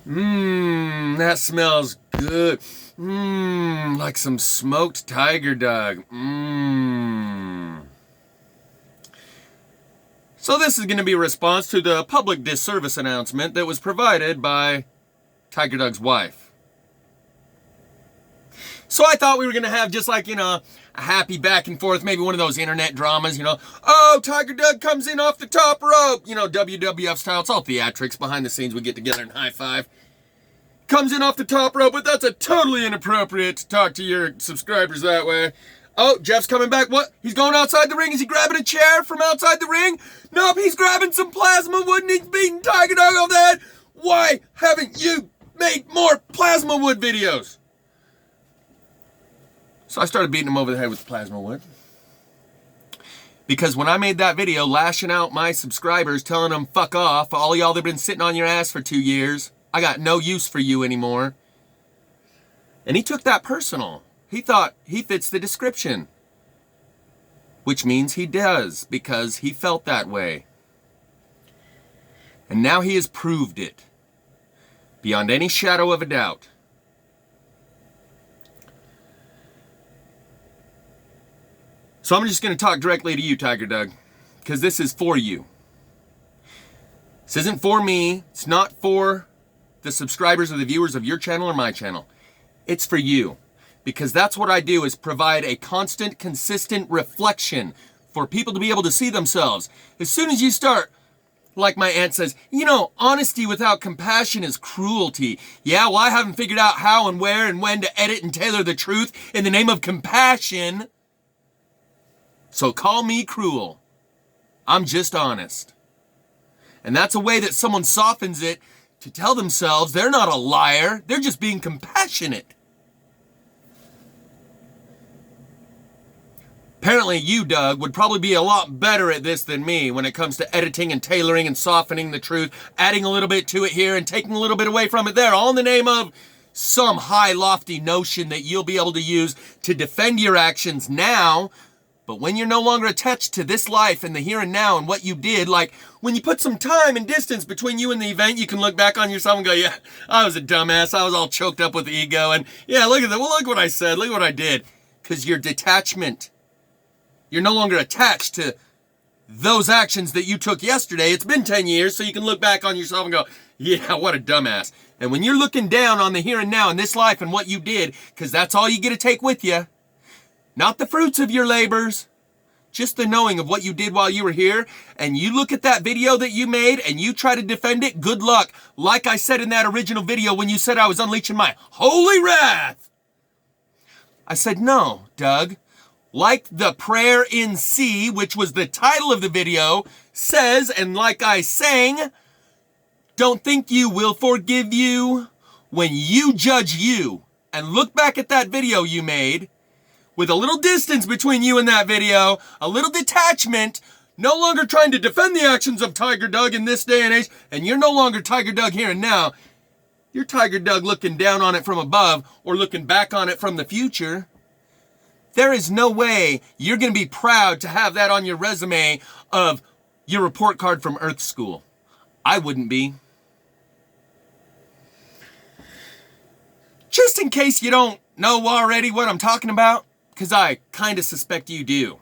That smells good. Like some smoked tiger dog. So this is going to be a response to the public disservice announcement that was provided by Tiger Dog's wife. So I thought we were going to have just like, a happy back and forth, maybe one of those internet dramas, oh, Tiger Dog comes in off the top rope, WWF style. It's all theatrics. Behind the scenes, we get together and high five. Comes in off the top rope, but that's a totally inappropriate to talk to your subscribers that way. Oh, Jeff's coming back. What? He's going outside the ring. Is he grabbing a chair from outside the ring? Nope, he's grabbing some plasma wood and he's beating Tiger Dog off the head. Why haven't you made more plasma wood videos? So I started beating him over the head with plasma wood. Because when I made that video lashing out my subscribers, telling them fuck off, all y'all that have been sitting on your ass for 2 years, I got no use for you anymore. And he took that personal. He thought he fits the description. Which means he does, because he felt that way. And now he has proved it. Beyond any shadow of a doubt. So I'm just going to talk directly to you, Tiger Dog. Because this is for you. This isn't for me. It's not for the subscribers or the viewers of your channel or my channel. It's for you. Because that's what I do, is provide a constant, consistent reflection for people to be able to see themselves. As soon as you start, like my aunt says, honesty without compassion is cruelty. Yeah, well, I haven't figured out how and where and when to edit and tailor the truth in the name of compassion. So call me cruel. I'm just honest. And that's a way that someone softens it to tell themselves they're not a liar. They're just being compassionate. Apparently you, Doug, would probably be a lot better at this than me when it comes to editing and tailoring and softening the truth, adding a little bit to it here and taking a little bit away from it there, all in the name of some high, lofty notion that you'll be able to use to defend your actions now. But when you're no longer attached to this life and the here and now and what you did, like when you put some time and distance between you and the event, you can look back on yourself and go, yeah, I was a dumbass. I was all choked up with ego. And yeah, look at that. Well, look what I said. Look what I did. Because your detachment. You're no longer attached to those actions that you took yesterday. It's been 10 years, so you can look back on yourself and go, yeah, what a dumbass. And when you're looking down on the here and now in this life and what you did, because that's all you get to take with you, not the fruits of your labors, just the knowing of what you did while you were here, and you look at that video that you made and you try to defend it, good luck. Like I said in that original video when you said I was unleashing my holy wrath. I said, no, Doug. Like the prayer in C, which was the title of the video, says, and like I sang, don't think you will forgive you when you judge you. And look back at that video you made, with a little distance between you and that video, a little detachment, no longer trying to defend the actions of Tiger Doug in this day and age, and you're no longer Tiger Doug here and now. You're Tiger Doug looking down on it from above, or looking back on it from the future. There is no way you're going to be proud to have that on your resume of your report card from Earth School. I wouldn't be. Just in case you don't know already what I'm talking about, because I kind of suspect you do.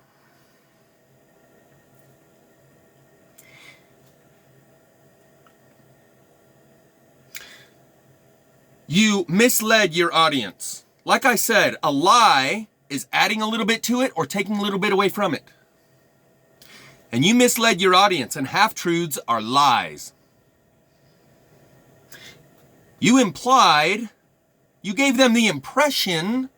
You misled your audience. Like I said, a lie is adding a little bit to it or taking a little bit away from it. And you misled your audience, and half-truths are lies. You implied, you gave them the impression,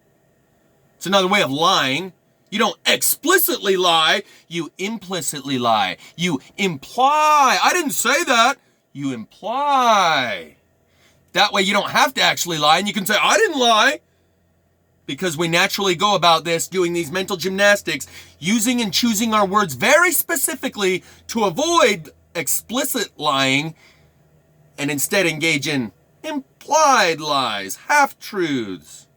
it's another way of lying. You don't explicitly lie, you implicitly lie. You imply, I didn't say that, you imply. That way you don't have to actually lie, and you can say, I didn't lie. Because we naturally go about this, doing these mental gymnastics, using and choosing our words very specifically to avoid explicit lying, and instead engage in implied lies, half-truths.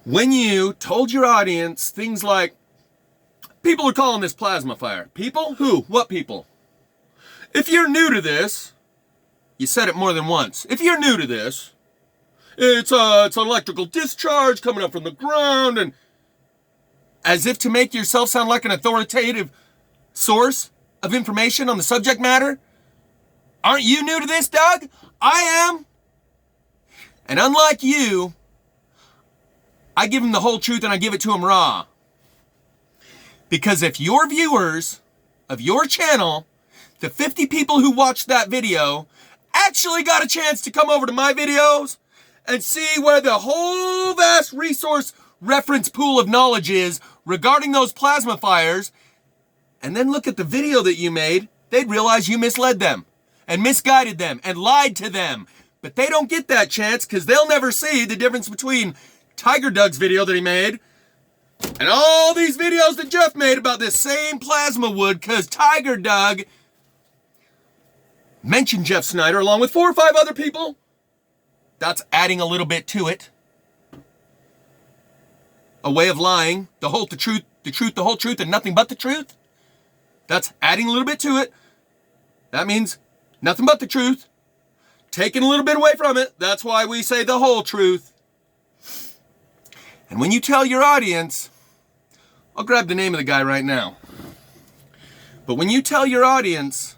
When you told your audience things like, people are calling this plasma fire. People? Who? What people? If you're new to this, You said it more than once. If you're new to this, it's an electrical discharge coming up from the ground, and as if to make yourself sound like an authoritative source of information on the subject matter. Aren't you new to this, Doug? I am. And unlike you, I give him the whole truth and I give it to him raw. Because if your viewers of your channel, the 50 people who watched that video, actually got a chance to come over to my videos and see where the whole vast resource reference pool of knowledge is regarding those plasma fires, and then look at the video that you made, they'd realize you misled them and misguided them and lied to them. But they don't get that chance because they'll never see the difference between Tiger Doug's video that he made and all these videos that Jeff made about this same plasma wood, because Tiger Doug mentioned Jeff Snyder along with 4 or 5 other people. That's adding a little bit to it. A way of lying. The truth, the whole truth, and nothing but the truth. That's adding a little bit to it. That means nothing but the truth. Taking a little bit away from it. That's why we say the whole truth. And when you tell your audience, I'll grab the name of the guy right now. But when you tell your audience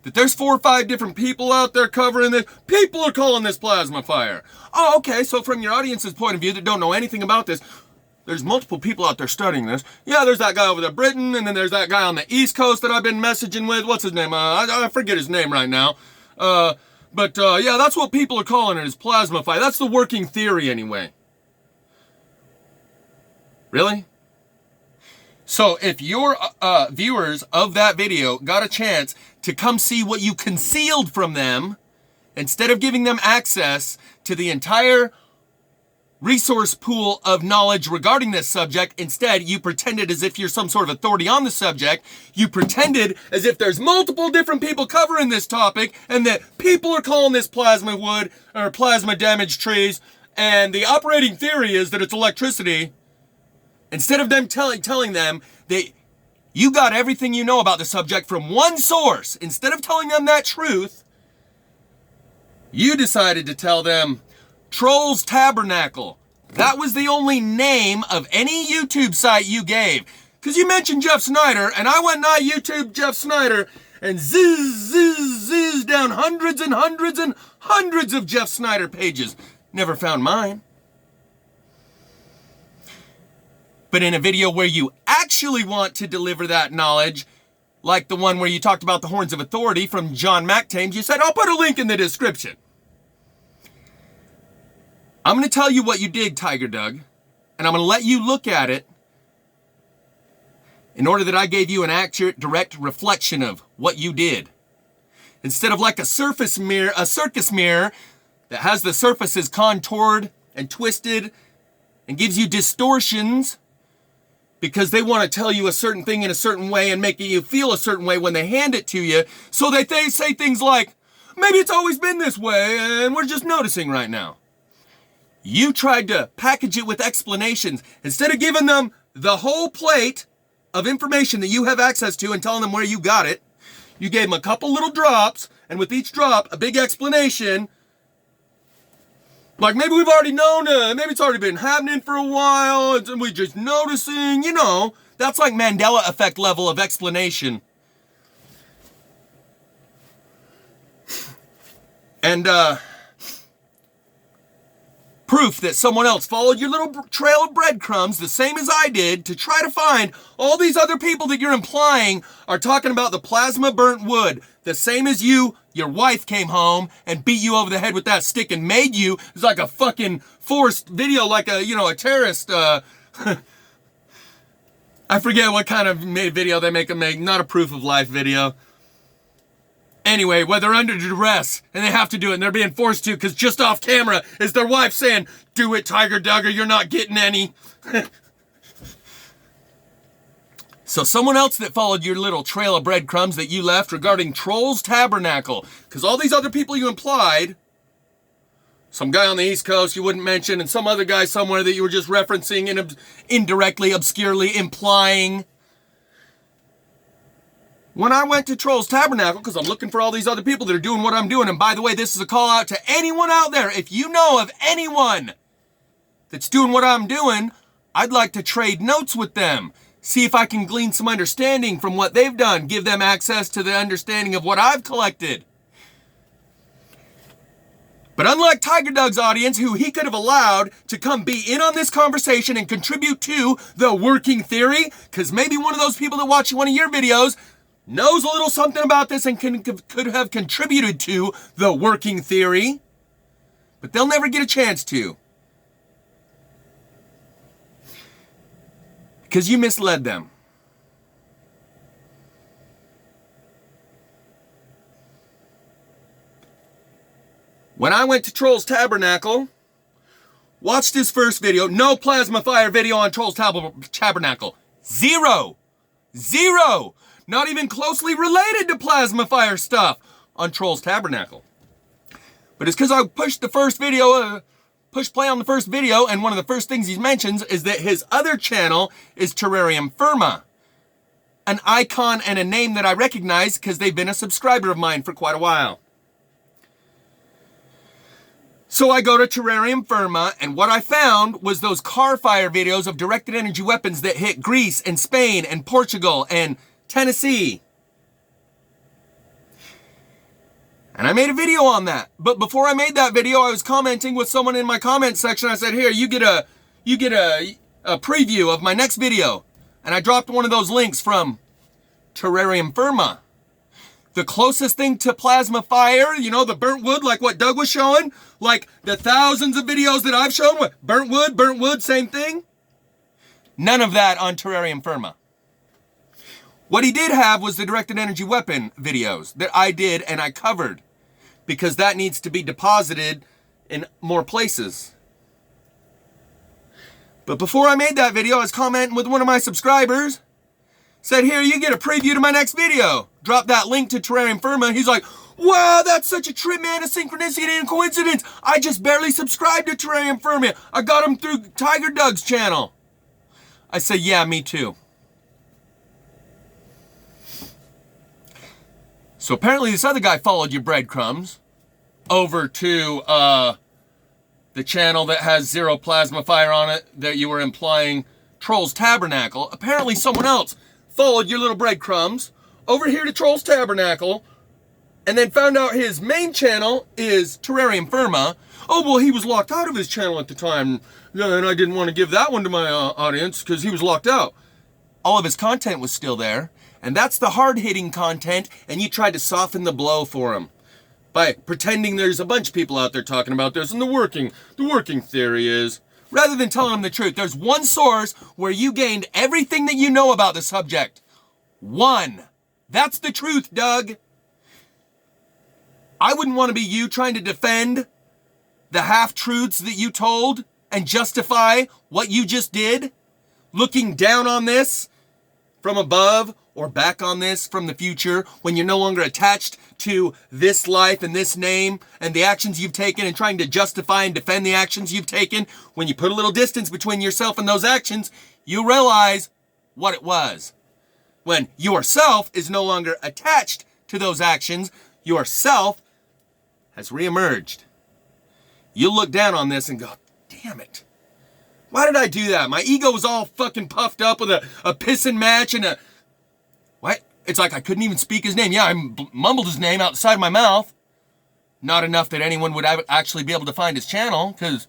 that there's 4 or 5 different people out there covering this, people are calling this plasma fire. Oh, okay, so from your audience's point of view that don't know anything about this, there's multiple people out there studying this. Yeah, there's that guy over there, Britain, and then there's that guy on the East Coast that I've been messaging with. What's his name? I forget his name right now. But yeah, that's what people are calling it, is plasma fire. That's the working theory anyway. Really? So if your viewers of that video got a chance to come see what you concealed from them, instead of giving them access to the entire resource pool of knowledge regarding this subject, instead you pretended as if you're some sort of authority on the subject. You pretended as if there's multiple different people covering this topic and that people are calling this plasma wood or plasma damaged trees, and the operating theory is that it's electricity. Instead of them telling them that you got everything you know about the subject from one source, instead of telling them that truth, you decided to tell them Trolls Tabernacle. That was the only name of any YouTube site you gave. Because you mentioned Jeff Snyder, and I went and I YouTube Jeff Snyder and zizz down hundreds and hundreds and hundreds of Jeff Snyder pages. Never found mine. But in a video where you actually want to deliver that knowledge, like the one where you talked about the horns of authority from John McTames, you said, I'll put a link in the description. I'm going to tell you what you did, Tiger Doug, and I'm going to let you look at it in order that I gave you an accurate, direct reflection of what you did. Instead of like a circus mirror that has the surfaces contoured and twisted and gives you distortions because they want to tell you a certain thing in a certain way and make you feel a certain way when they hand it to you, so that they say things like, maybe it's always been this way and we're just noticing right now. You tried to package it with explanations. Instead of giving them the whole plate of information that you have access to and telling them where you got it, you gave them a couple little drops, and with each drop, a big explanation. Like, maybe we've already known it, maybe it's already been happening for a while, and we're just noticing, you know. That's like Mandela effect level of explanation. And, proof that someone else followed your little trail of breadcrumbs, the same as I did, to try to find all these other people that you're implying are talking about the plasma burnt wood. The same as you, your wife came home and beat you over the head with that stick and made you. It's like a fucking forced video, like a, you know, a terrorist, I forget what kind of video they make them make, not a proof of life video. Anyway, where they're under duress and they have to do it and they're being forced to because just off camera is their wife saying, do it, Tiger Doug, or you're not getting any. So someone else that followed your little trail of breadcrumbs that you left regarding Trolls Tabernacle, because all these other people you implied, some guy on the East Coast you wouldn't mention, and some other guy somewhere that you were just referencing and indirectly, obscurely implying. When I went to Trolls Tabernacle, because I'm looking for all these other people that are doing what I'm doing, and by the way, this is a call out to anyone out there. If you know of anyone that's doing what I'm doing, I'd like to trade notes with them. See if I can glean some understanding from what they've done. Give them access to the understanding of what I've collected. But unlike Tiger Doug's audience, who he could have allowed to come be in on this conversation and contribute to the working theory, because maybe one of those people that watch one of your videos knows a little something about this and could have contributed to the working theory, but they'll never get a chance to. Because you misled them. When I went to Trolls Tabernacle, watched his first video, no plasma fire video on Trolls Tabernacle. Zero. Not even closely related to plasma fire stuff on Trolls Tabernacle. But it's because I pushed the first video, push play on the first video, and one of the first things he mentions is that his other channel is Terrarium Firma. An icon and a name that I recognize because they've been a subscriber of mine for quite a while. So I go to Terrarium Firma, and what I found was those car fire videos of directed energy weapons that hit Greece and Spain and Portugal and Tennessee. And I made a video on that. But before I made that video, I was commenting with someone in my comment section. I said, here, you get a preview of my next video. And I dropped one of those links from Terrarium Firma. The closest thing to plasma fire, you know, the burnt wood, like what Doug was showing, like the thousands of videos that I've shown with burnt wood, same thing. None of that on Terrarium Firma. What he did have was the directed energy weapon videos that I did and I covered, because that needs to be deposited in more places. But before I made that video, I was commenting with one of my subscribers. Said, here, you get a preview to my next video. Drop that link to Terrarium Firma. He's like, wow, that's such a trip, man, a synchronicity and coincidence. I just barely subscribed to Terrarium Firma. I got him through Tiger Doug's channel. I said, yeah, me too. So apparently this other guy followed your breadcrumbs over to the channel that has zero plasma fire on it that you were implying Trolls Tabernacle. Apparently someone else followed your little breadcrumbs over here to Trolls Tabernacle, and then found out his main channel is Terrarium Firma. Oh, well, he was locked out of his channel at the time, and I didn't want to give that one to my audience because he was locked out. All of his content was still there, and that's the hard-hitting content, and you tried to soften the blow for him by pretending there's a bunch of people out there talking about this, and the working theory is, rather than telling them the truth, there's one source where you gained everything that you know about the subject. One. That's the truth, Doug. I wouldn't want to be you trying to defend the half-truths that you told and justify what you just did, looking down on this from above or back on this from the future when you're no longer attached to this life and this name and the actions you've taken, and trying to justify and defend the actions you've taken. When you put a little distance between yourself and those actions, you realize what it was. When yourself is no longer attached to those actions, yourself has reemerged. You look down on this and go, damn it. Why did I do that? My ego was all fucking puffed up with a pissing match and a... What? It's like I couldn't even speak his name. Yeah, I mumbled his name outside my mouth. Not enough that anyone would actually be able to find his channel, because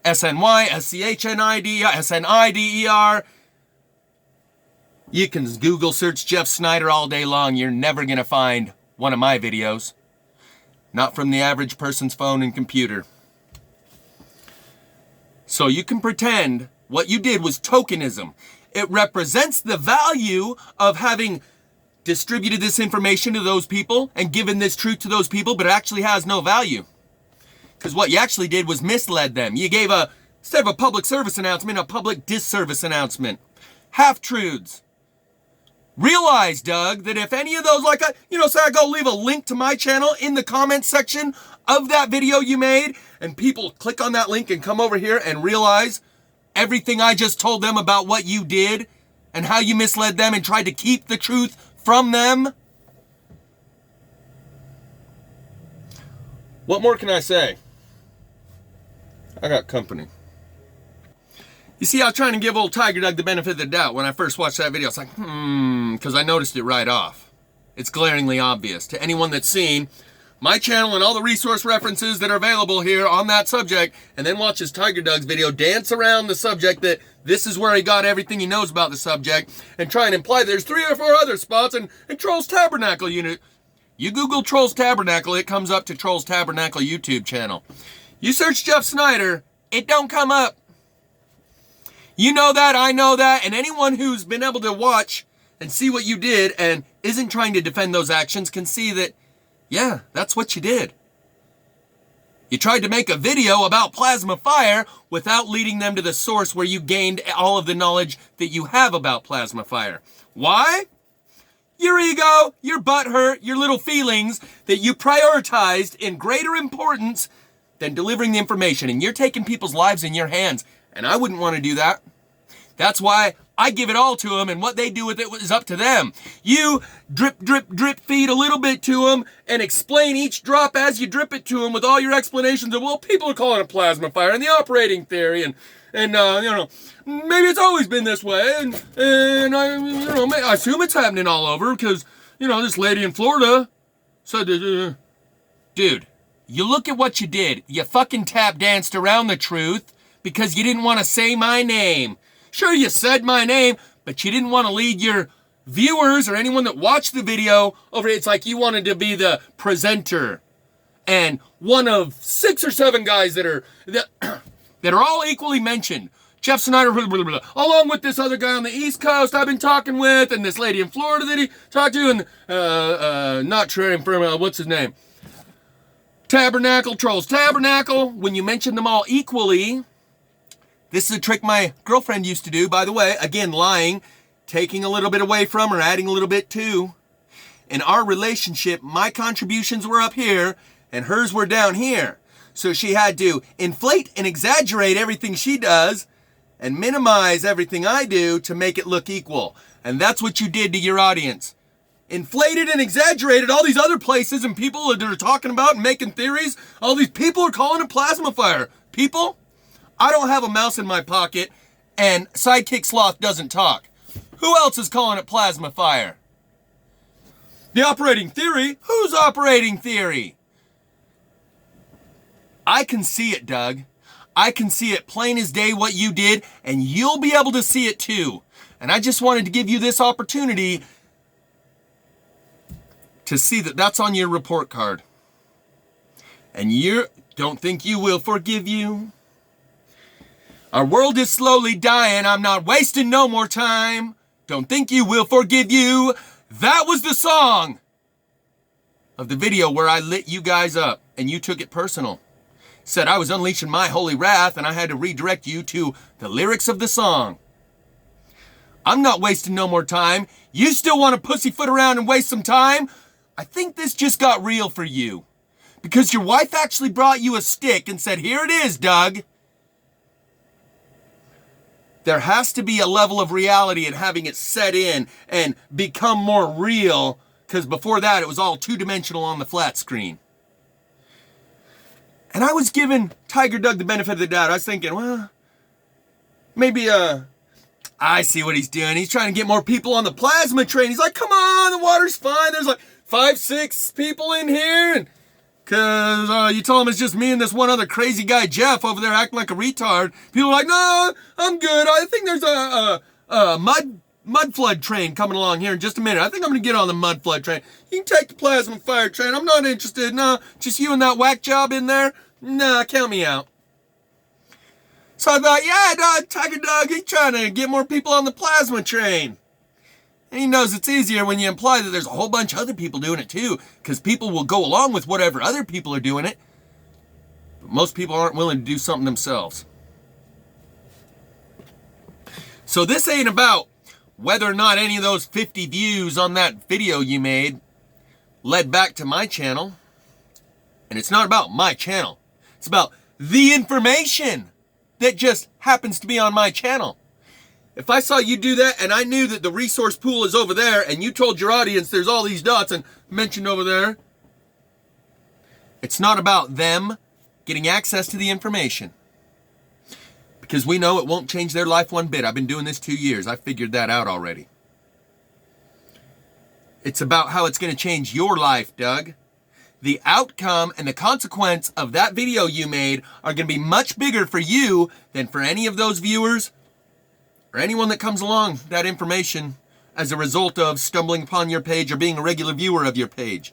SNY, SCHNID, SNIDER. You can Google search Jeff Snyder all day long. You're never going to find one of my videos. Not from the average person's phone and computer. So you can pretend what you did was tokenism. It represents the value of having distributed this information to those people and given this truth to those people, but it actually has no value. Because what you actually did was misled them. You gave instead of a public service announcement, a public disservice announcement. Half-truths. Realize, Doug, that if any of those, say I go leave a link to my channel in the comment section of that video you made, and people click on that link and come over here and realize everything I just told them about what you did and how you misled them and tried to keep the truth from them. What more can I say? I got company. You see, I was trying to give old Tiger Doug the benefit of the doubt when I first watched that video. I was like, because I noticed it right off. It's glaringly obvious to anyone that's seen my channel and all the resource references that are available here on that subject, and then watches Tiger Doug's video dance around the subject that this is where he got everything he knows about the subject, and try and imply there's 3 or 4 other spots and Trolls Tabernacle unit. You Google Trolls Tabernacle, it comes up to Trolls Tabernacle YouTube channel. You search Jeff Snyder, it don't come up. You know that, I know that, and anyone who's been able to watch and see what you did and isn't trying to defend those actions can see that, yeah, that's what you did. You tried to make a video about plasma fire without leading them to the source where you gained all of the knowledge that you have about plasma fire. Why? Your ego, your butthurt, your little feelings that you prioritized in greater importance than delivering the information. And you're taking people's lives in your hands. And I wouldn't want to do that. That's why I give it all to them, and what they do with it is up to them. You drip, drip, drip feed a little bit to them and explain each drop as you drip it to them with all your explanations of, well, people are calling it plasma fire and the operating theory and you know, maybe it's always been this way, and I assume it's happening all over because, you know, this lady in Florida said that, dude, you look at what you did. You fucking tap danced around the truth because you didn't want to say my name. Sure, you said my name, but you didn't want to lead your viewers or anyone that watched the video over. It's like you wanted to be the presenter and one of 6 or 7 guys that are all equally mentioned. Jeff Snyder, blah, blah, blah, along with this other guy on the East Coast I've been talking with, and this lady in Florida that he talked to, and not Terrarium Firm, what's his name? Tabernacle, Trolls Tabernacle. When you mention them all equally, this is a trick my girlfriend used to do, by the way. Again, lying, taking a little bit away from or adding a little bit to. In our relationship, my contributions were up here and hers were down here. So she had to inflate and exaggerate everything she does and minimize everything I do to make it look equal. And that's what you did to your audience. Inflated and exaggerated all these other places and people that are talking about and making theories. All these people are calling it plasma fire. People? I don't have a mouse in my pocket, and Sidekick Sloth doesn't talk. Who else is calling it plasma fire? The operating theory? Whose operating theory? I can see it, Doug. I can see it plain as day what you did, and you'll be able to see it too. And I just wanted to give you this opportunity to see that that's on your report card. And you don't think you will forgive you. Our world is slowly dying. I'm not wasting no more time. Don't think you will forgive you. That was the song of the video where I lit you guys up and you took it personal. Said I was unleashing my holy wrath and I had to redirect you to the lyrics of the song. I'm not wasting no more time. You still want to pussyfoot around and waste some time? I think this just got real for you. Because your wife actually brought you a stick and said, here it is, Doug. There has to be a level of reality in having it set in and become more real, because before that it was all two-dimensional on the flat screen. And I was giving Tiger Doug the benefit of the doubt. I was thinking, well, maybe I see what he's doing. He's trying to get more people on the plasma train. He's like, come on, the water's fine. There's like 5, 6 people in here. And because you tell him it's just me and this one other crazy guy, Jeff, over there acting like a retard. People are like, no, I'm good. I think there's a mud flood train coming along here in just a minute. I think I'm going to get on the mud flood train. You can take the plasma fire train. I'm not interested. No, just you and that whack job in there. Nah, count me out. So I thought, yeah, Tiger Doug, he's trying to get more people on the plasma train. And he knows it's easier when you imply that there's a whole bunch of other people doing it too, because people will go along with whatever other people are doing it. But most people aren't willing to do something themselves. So this ain't about whether or not any of those 50 views on that video you made led back to my channel. And it's not about my channel. It's about the information that just happens to be on my channel. If I saw you do that and I knew that the resource pool is over there and you told your audience there's all these dots and mentioned over there, it's not about them getting access to the information. Because we know it won't change their life one bit. I've been doing this 2 years. I figured that out already. It's about how it's going to change your life, Doug. The outcome and the consequence of that video you made are going to be much bigger for you than for any of those viewers or anyone that comes along that information as a result of stumbling upon your page or being a regular viewer of your page.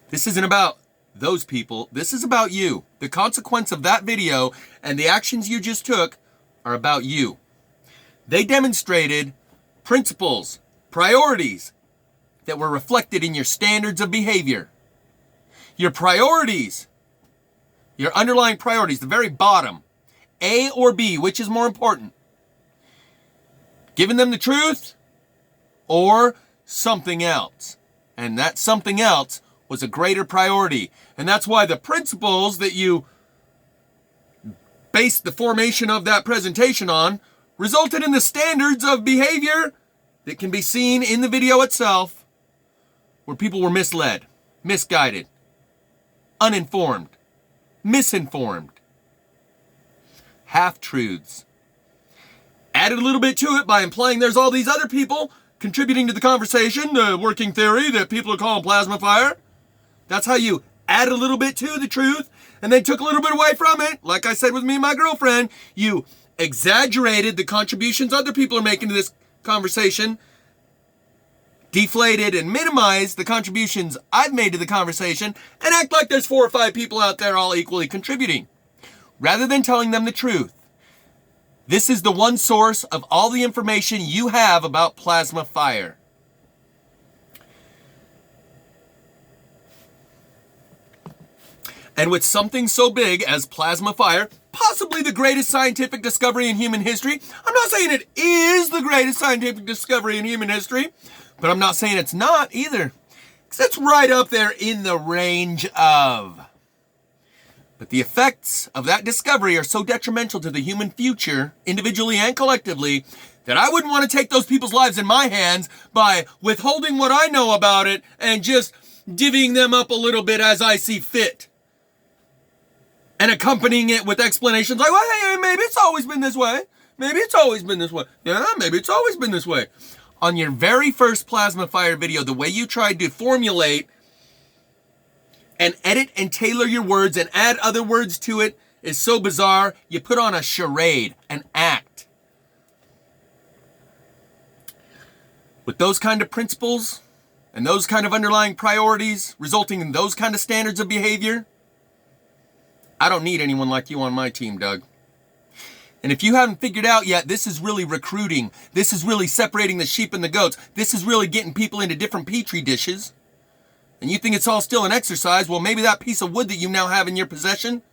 This isn't about those people. This is about you. The consequence of that video and the actions you just took are about you. They demonstrated principles, priorities that were reflected in your standards of behavior. Your priorities, your underlying priorities, the very bottom, A or B, which is more important? Giving them the truth or something else? And that something else was a greater priority. And that's why the principles that you based the formation of that presentation on resulted in the standards of behavior that can be seen in the video itself, where people were misled, misguided, uninformed, misinformed, half-truths. Added a little bit to it by implying there's all these other people contributing to the conversation, the working theory that people are calling plasma fire. That's how you add a little bit to the truth and then took a little bit away from it. Like I said with me and my girlfriend, you exaggerated the contributions other people are making to this conversation, deflated and minimized the contributions I've made to the conversation, and act like there's 4 or 5 people out there all equally contributing, rather than telling them the truth. This is the one source of all the information you have about plasma fire. And with something so big as plasma fire, possibly the greatest scientific discovery in human history, I'm not saying it is the greatest scientific discovery in human history, but I'm not saying it's not either, because it's right up there in the range of. But the effects of that discovery are so detrimental to the human future, individually and collectively, that I wouldn't want to take those people's lives in my hands by withholding what I know about it and just divvying them up a little bit as I see fit. And accompanying it with explanations like, well, hey, maybe it's always been this way. Maybe it's always been this way. Yeah, maybe it's always been this way. On your very first plasma fire video, the way you tried to formulate and edit and tailor your words and add other words to it is so bizarre. You put on a charade, an act. With those kind of principles and those kind of underlying priorities resulting in those kind of standards of behavior, I don't need anyone like you on my team, Doug. And if you haven't figured out yet, this is really recruiting. This is really separating the sheep and the goats. This is really getting people into different petri dishes. And you think it's all still an exercise, well, maybe that piece of wood that you now have in your possession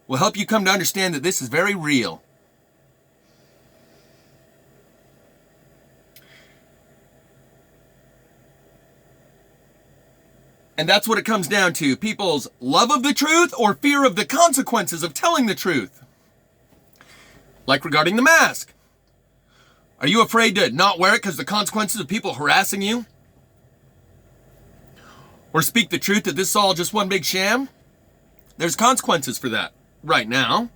will help you come to understand that this is very real. And that's what it comes down to. People's love of the truth or fear of the consequences of telling the truth. Like regarding the mask. Are you afraid to not wear it because of the consequences of people harassing you? Or speak the truth that this is all just one big sham? There's consequences for that right now.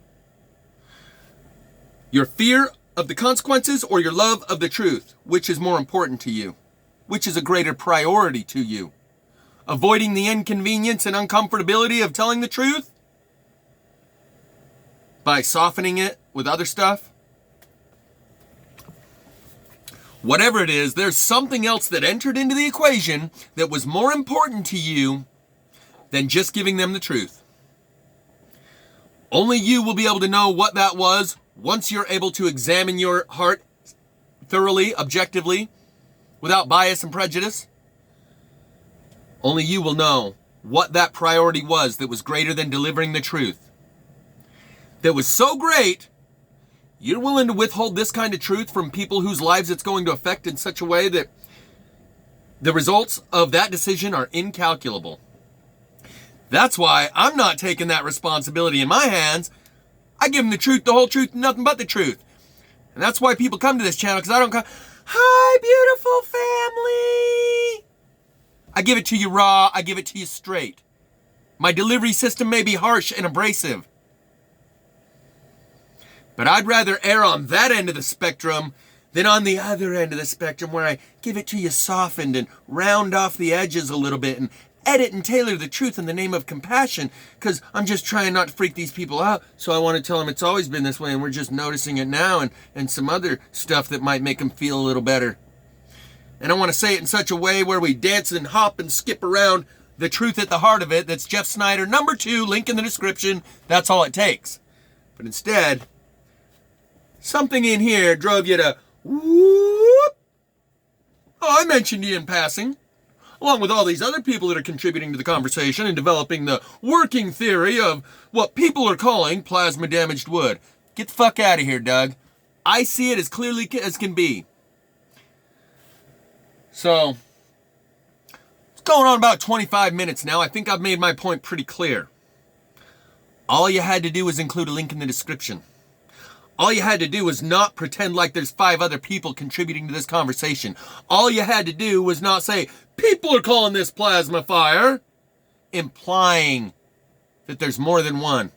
Your fear of the consequences or your love of the truth? Which is more important to you? Which is a greater priority to you? Avoiding the inconvenience and uncomfortability of telling the truth? By softening it with other stuff? Whatever it is, there's something else that entered into the equation that was more important to you than just giving them the truth. Only you will be able to know what that was once you're able to examine your heart thoroughly, objectively, without bias and prejudice. Only you will know what that priority was that was greater than delivering the truth. That was so great, you're willing to withhold this kind of truth from people whose lives it's going to affect in such a way that the results of that decision are incalculable. That's why I'm not taking that responsibility in my hands. I give them the truth, the whole truth, nothing but the truth. And that's why people come to this channel, because I don't come, hi, beautiful family. I give it to you raw. I give it to you straight. My delivery system may be harsh and abrasive, but I'd rather err on that end of the spectrum than on the other end of the spectrum, where I give it to you softened and round off the edges a little bit and edit and tailor the truth in the name of compassion, because I'm just trying not to freak these people out. So I want to tell them it's always been this way and we're just noticing it now, and some other stuff that might make them feel a little better. And I want to say it in such a way where we dance and hop and skip around the truth at the heart of it. That's Jeff Snyder, #2, link in the description. That's all it takes. But instead, something in here drove you to, whoop. Oh, I mentioned you in passing, along with all these other people that are contributing to the conversation and developing the working theory of what people are calling plasma damaged wood. Get the fuck out of here, Doug. I see it as clearly as can be. So, it's going on about 25 minutes now. I think I've made my point pretty clear. All you had to do was include a link in the description. All you had to do was not pretend like there's 5 other people contributing to this conversation. All you had to do was not say, people are calling this plasma fire, implying that there's more than one.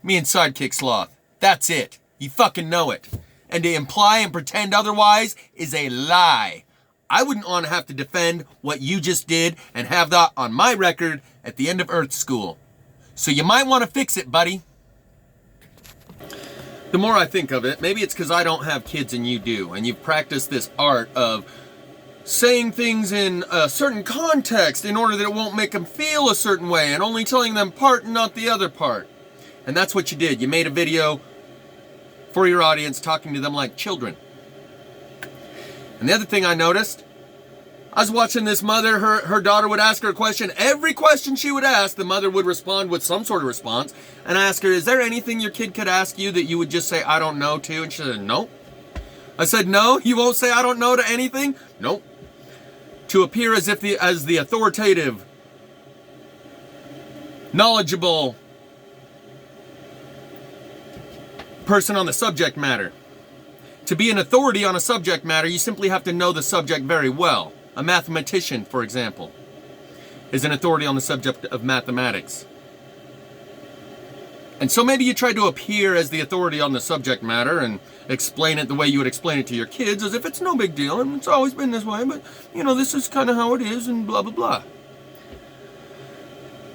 Me and Sidekick Sloth. That's it. You fucking know it. And to imply and pretend otherwise is a lie. I wouldn't want to have to defend what you just did and have that on my record at the end of Earth School. So you might want to fix it, buddy. The more I think of it, maybe it's because I don't have kids and you do, and you've practiced this art of saying things in a certain context in order that it won't make them feel a certain way, and only telling them part and not the other part. And that's what you did. You made a video for your audience talking to them like children. And the other thing I noticed, I was watching this mother, her daughter would ask her a question. Every question she would ask, the mother would respond with some sort of response. And I asked her, is there anything your kid could ask you that you would just say, I don't know to? And she said, no. I said, no, you won't say I don't know to anything? Nope. To appear as if as the authoritative, knowledgeable person on the subject matter. To be an authority on a subject matter, you simply have to know the subject very well. A mathematician, for example, is an authority on the subject of mathematics. And so maybe you try to appear as the authority on the subject matter and explain it the way you would explain it to your kids, as if it's no big deal and it's always been this way, but, you know, this is kind of how it is and blah, blah, blah.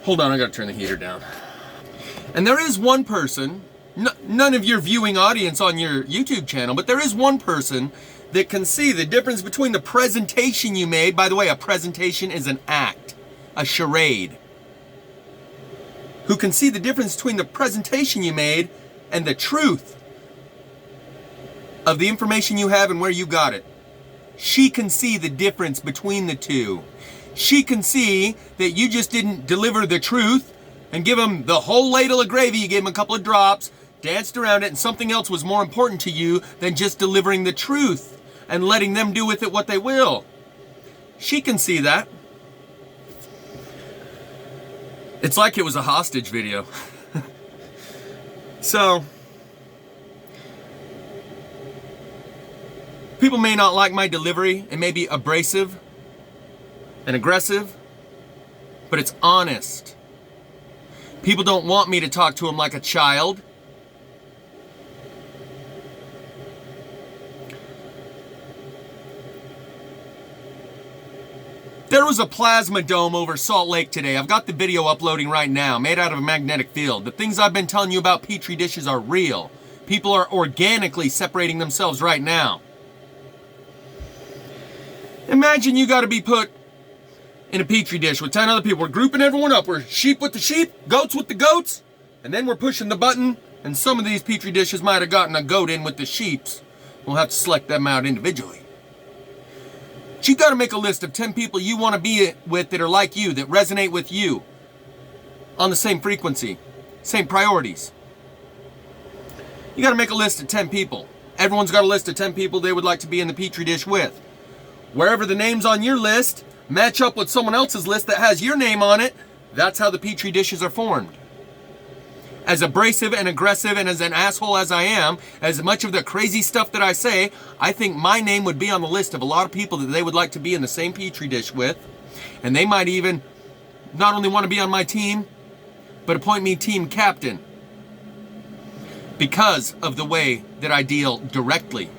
Hold on, I gotta turn the heater down. And there is one person, none of your viewing audience on your YouTube channel, but there is one person that can see the difference between the presentation you made. By the way, a presentation is an act, a charade. Who can see the difference between the presentation you made and the truth of the information you have and where you got it. She can see the difference between the two. She can see that you just didn't deliver the truth and give them the whole ladle of gravy. You gave them a couple of drops, danced around it, and something else was more important to you than just delivering the truth and letting them do with it what they will. She can see that. It's like it was a hostage video. So, people may not like my delivery. It may be abrasive and aggressive, but it's honest. People don't want me to talk to them like a child. There was a plasma dome over Salt Lake today. I've got the video uploading right now, made out of a magnetic field. The things I've been telling you about Petri dishes are real. People are organically separating themselves right now. Imagine you got to be put in a Petri dish with 10 other people. We're grouping everyone up. We're sheep with the sheep, goats with the goats, and then we're pushing the button, and some of these Petri dishes might have gotten a goat in with the sheeps. We'll have to select them out individually. But you got to make a list of 10 people you want to be with that are like you, that resonate with you on the same frequency, same priorities. You got to make a list of 10 people. Everyone's got a list of 10 people they would like to be in the Petri dish with. Wherever the names on your list match up with someone else's list that has your name on it, that's how the Petri dishes are formed. as abrasive and aggressive and as an asshole as I am, as much of the crazy stuff that I say, I think my name would be on the list of a lot of people that they would like to be in the same petri dish with. And they might even not only want to be on my team, but appoint me team captain because of the way that I deal directly.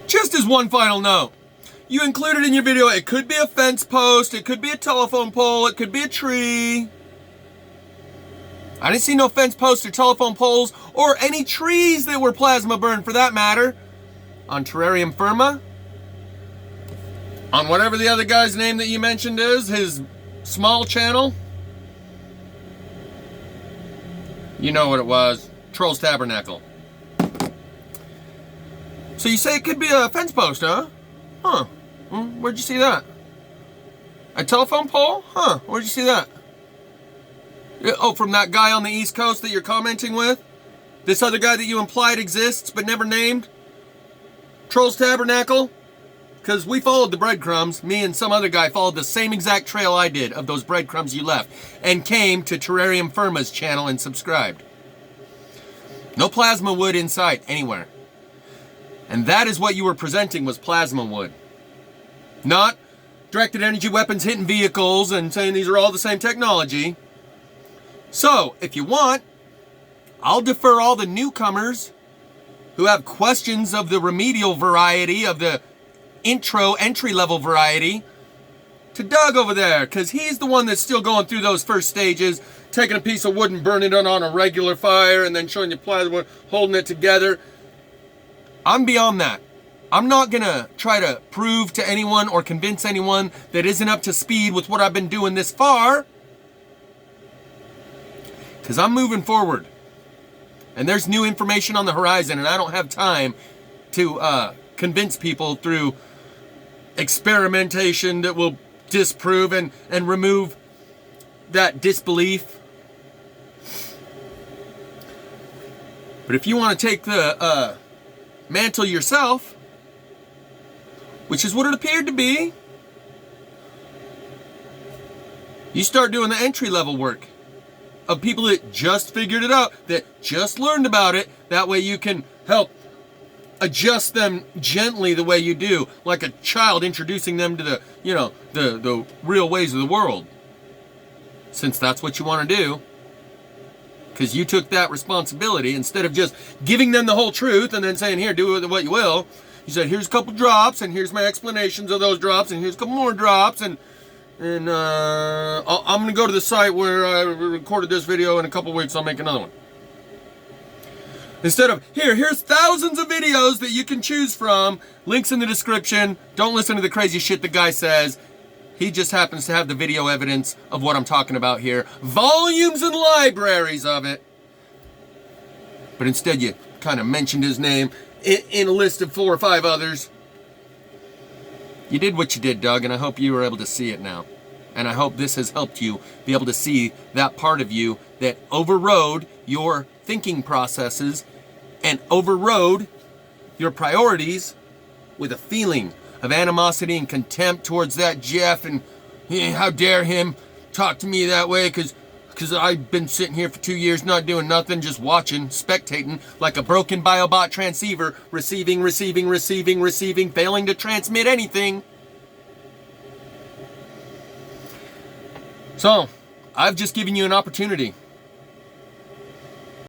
Just as one final note, you included in your video, it could be a fence post, it could be a telephone pole, it could be a tree. I didn't see no fence posts or telephone poles or any trees that were plasma burned for that matter on Terrarium Firma. On whatever the other guy's name that you mentioned is, his small channel. You know what it was, Trolls Tabernacle. So you say it could be a fence post, huh? Huh. Where'd you see that? A telephone pole? Huh. Where'd you see that? Oh, from that guy on the East Coast that you're commenting with? This other guy that you implied exists but never named? Trolls Tabernacle? Because we followed the breadcrumbs. Me and some other guy followed the same exact trail I did of those breadcrumbs you left and came to Terrarium Firma's channel and subscribed. No plasma wood in sight anywhere. And that is what you were presenting, was plasma wood. Not directed energy weapons hitting vehicles and saying these are all the same technology. So, if you want, I'll defer all the newcomers who have questions of the remedial variety, of the entry-level variety, to Doug over there, because he's the one that's still going through those first stages, taking a piece of wood and burning it on a regular fire and then showing you plasma, holding it together. I'm beyond that. I'm not going to try to prove to anyone or convince anyone that isn't up to speed with what I've been doing this far. Because I'm moving forward. And there's new information on the horizon, and I don't have time to convince people through experimentation that will disprove and remove that disbelief. But if you want to take the mantle yourself, which is what it appeared to be, you start doing the entry-level work of people that just figured it out, that just learned about it. That way you can help adjust them gently the way you do, like a child introducing them to the real ways of the world. Since that's what you want to do. Because you took that responsibility instead of just giving them the whole truth and then saying, here, do with it what you will. You said, here's a couple drops, and here's my explanations of those drops, and here's a couple more drops, and I'm going to go to the site where I recorded this video. In a couple weeks, I'll make another one. Instead of, here's thousands of videos that you can choose from. Links in the description. Don't listen to the crazy shit the guy says. He just happens to have the video evidence of what I'm talking about here. Volumes and libraries of it. But instead you kind of mentioned his name in a list of 4 or 5 others. You did what you did, Doug, and I hope you were able to see it now. And I hope this has helped you be able to see that part of you that overrode your thinking processes and overrode your priorities with a feeling of animosity and contempt towards that Jeff, and how dare him talk to me that way, because I've been sitting here for 2 years not doing nothing, just watching, spectating, like a broken biobot transceiver, receiving, failing to transmit anything. So, I've just given you an opportunity